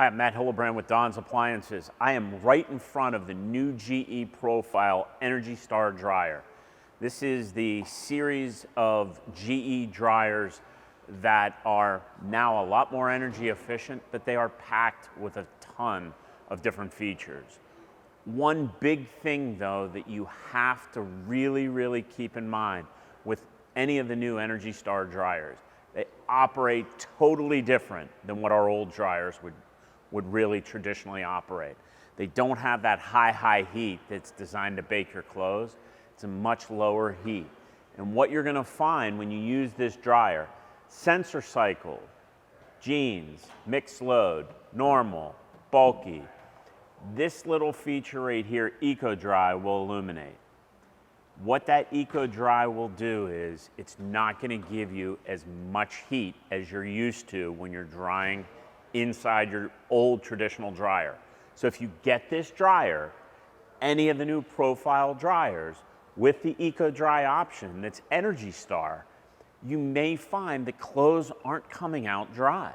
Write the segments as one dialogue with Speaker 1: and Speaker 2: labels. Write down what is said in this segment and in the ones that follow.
Speaker 1: Hi, I'm Matt Hillebrand with Don's Appliances. I am right in front of the new GE Profile Energy Star dryer. This is the series of GE dryers that are now a lot more energy efficient, but they are packed with a ton of different features. One big thing though that you have to really keep in mind with any of the new Energy Star dryers, they operate totally different than what our old dryers would really traditionally operate. They don't have that high heat that's designed to bake your clothes. It's a much lower heat. And what you're gonna find when you use this dryer, sensor cycle, jeans, mixed load, normal, bulky, this little feature right here, Eco Dry, will illuminate. What that Eco Dry will do is it's not gonna give you as much heat as you're used to when you're drying inside your old traditional dryer. So if you get this dryer, any of the new Profile dryers with the Eco Dry option that's Energy Star, you may find that clothes aren't coming out dry.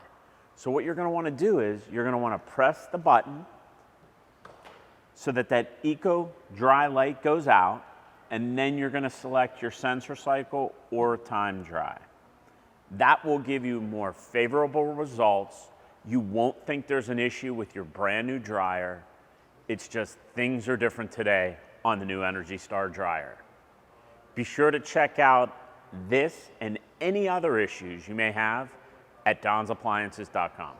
Speaker 1: So what you're gonna wanna do is you're gonna wanna press the button so that that Eco Dry light goes out, and then you're gonna select your sensor cycle or time dry. That will give you more favorable results. You won't think there's an issue with your brand new dryer. It's just things are different today on the new Energy Star dryer. Be sure to check out this and any other issues you may have at donsappliances.com.